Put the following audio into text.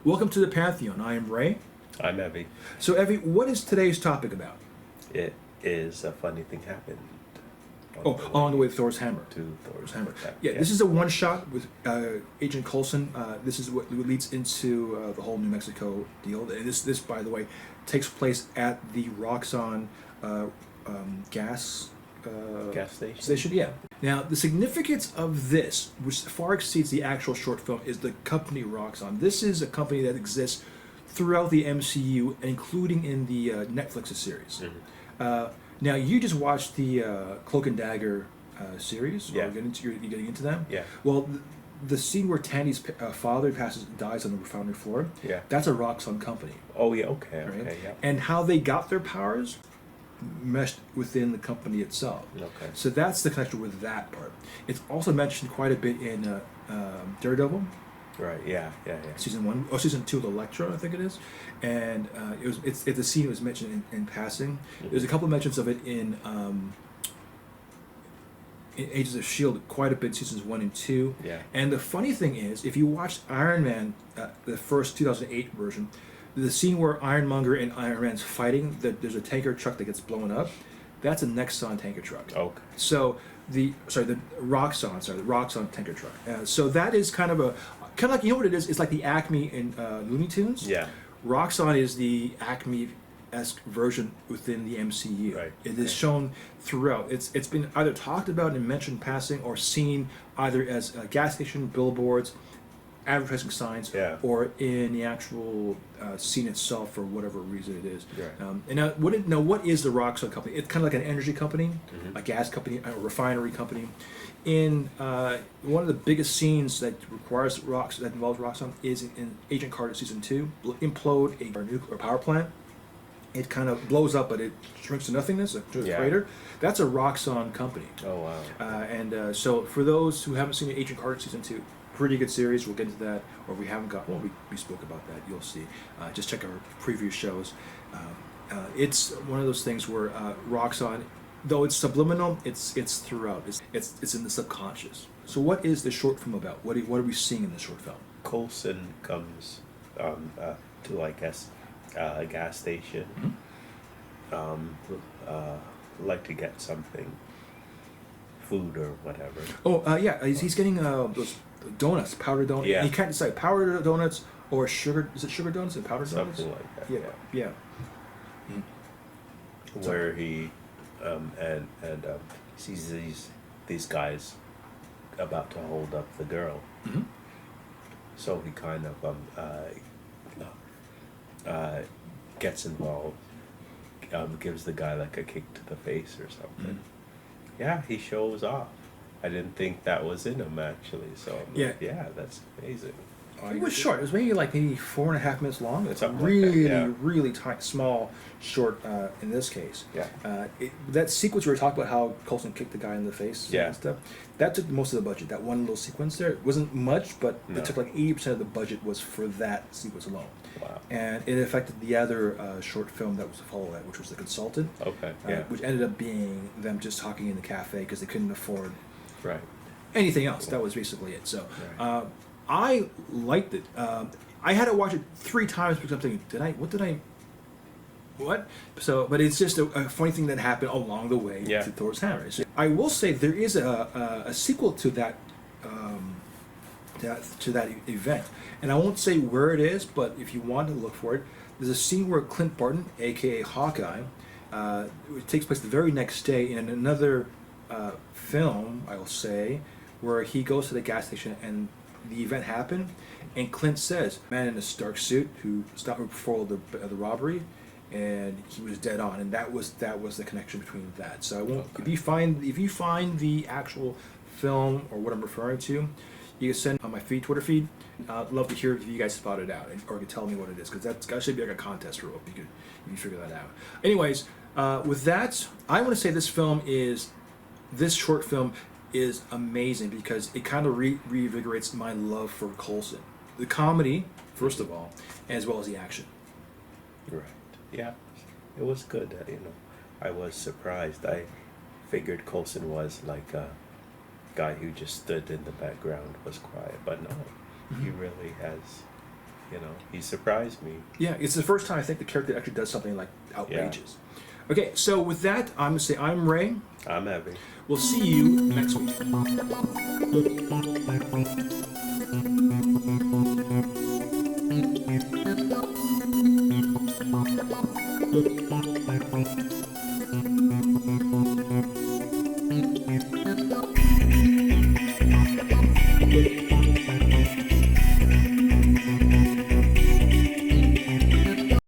Welcome to the Pantheon. I am Ray. I'm Evie. So, Evie, what is today's topic about? It is a funny thing happened. Along the way with Thor's hammer. To Thor's Hammer. hammer. Yeah, this is a one-shot with Agent Coulson. This is what leads into the whole New Mexico deal. This, by the way, takes place at the Roxxon gas station. Yeah. Now, the significance of this, which far exceeds the actual short film, is the company Roxxon. This is a company that exists throughout the MCU, including in the Netflix series. Mm-hmm. Now, you just watched the Cloak and Dagger series. Yeah. You're getting into them? Yeah. Well, the scene where Tandy's father dies on the refinery floor, Yeah. that's a Roxxon company. Oh yeah. Okay. Right? Okay. Yeah. And how they got their powers meshed within the company itself. Okay. So that's the connection with that part. It's also mentioned quite a bit in Daredevil. Right. Yeah. Yeah. Yeah. Season 1 or season 2 of Electro, I think it is, and the scene was mentioned in passing. Mm-hmm. There's a couple of mentions of it in Agents of Shield, quite a bit, seasons 1 and 2. Yeah. And the funny thing is, if you watch Iron Man, the first 2008 version, the scene where Ironmonger and Iron Man's fighting, there's a tanker truck that gets blown up. That's a Nexon tanker truck. Okay. So the Roxxon tanker truck. So that is kind of like, you know what it is? It's like the Acme in Looney Tunes. Yeah. Roxxon is the Acme-esque version within the MCU. Right. It is shown throughout. It's been either talked about and mentioned passing, or seen either as gas station billboards, advertising signs, Yeah. or in the actual scene itself for whatever reason it is. Right. And what is the Roxxon company? It's kind of like an energy company, Mm-hmm. a gas company, a refinery company. In one of the biggest scenes that involves Roxxon is in Agent Carter season 2. Implode a nuclear power plant. It kind of blows up, but it shrinks to nothingness, to a Yeah. crater. That's a Roxxon company. Oh wow. So for those who haven't seen Agent Carter season 2, pretty good series. We'll get into that. Or if we haven't got, well, we spoke about that. You'll see. Just check our previous shows. It's one of those things where Roxxon, though it's subliminal, it's throughout. It's in the subconscious. So what is the short film about? What are we seeing in the short film? Coulson comes to, I guess, a gas station. Mm-hmm. Like to get something, food or whatever. Oh, yeah. He's getting those donuts, powdered donuts. Yeah. He can't decide powdered donuts or sugar. Is it sugar donuts and powdered donuts? Something like that. Yeah. Yeah. Where he sees these guys about to hold up the girl. Mm-hmm. So he kind of gets involved, gives the guy like a kick to the face or something. Mm-hmm. Yeah, he shows off. I didn't think that was in him actually. So I'm like, yeah, that's amazing. It was short. It was maybe 4.5 minutes long. It's Something really, like that, yeah. really small, short in this case. Yeah. That sequence we were talking about, how Coulson kicked the guy in the face Yeah. and stuff, that took most of the budget. That one little sequence there, it wasn't much, but No. it took 80% of the budget was for that sequence alone. Wow. And it affected the other short film that was to follow that, which was The Consultant. Okay. Yeah. Which ended up being them just talking in the cafe because they couldn't afford Right. anything else. That was basically it. So Right. I liked it. I had to watch it 3 times because I'm thinking, what? So, but it's just a funny thing that happened along the way Yeah. to Thor's hammer. So I will say there is a sequel to that event, and I won't say where it is, but if you want to look for it, there's a scene where Clint Barton, aka Hawkeye, it takes place the very next day in another film, I will say, where he goes to the gas station and the event happened, and Clint says, "Man in a dark suit who stopped me before the robbery," and he was dead on, and that was the connection between that. So I won't. Okay. If you find the actual film or what I'm referring to, you can send on my Twitter feed. I'd love to hear if you guys spot it out, or can tell me what it is, because that should be like a contest rule. If you figure that out. Anyways, with that, I want to say this short film is amazing because it kind of reinvigorates my love for Coulson. The comedy, first of all, as well as the action. Right. Yeah. It was good. I was surprised. I figured Coulson was like a guy who just stood in the background, was quiet, but no, he really has You know, he surprised me. Yeah, it's the first time I think the character actually does something like outrageous. Okay, so with that, I'm gonna say I'm Ray. I'm happy. We'll see you next week.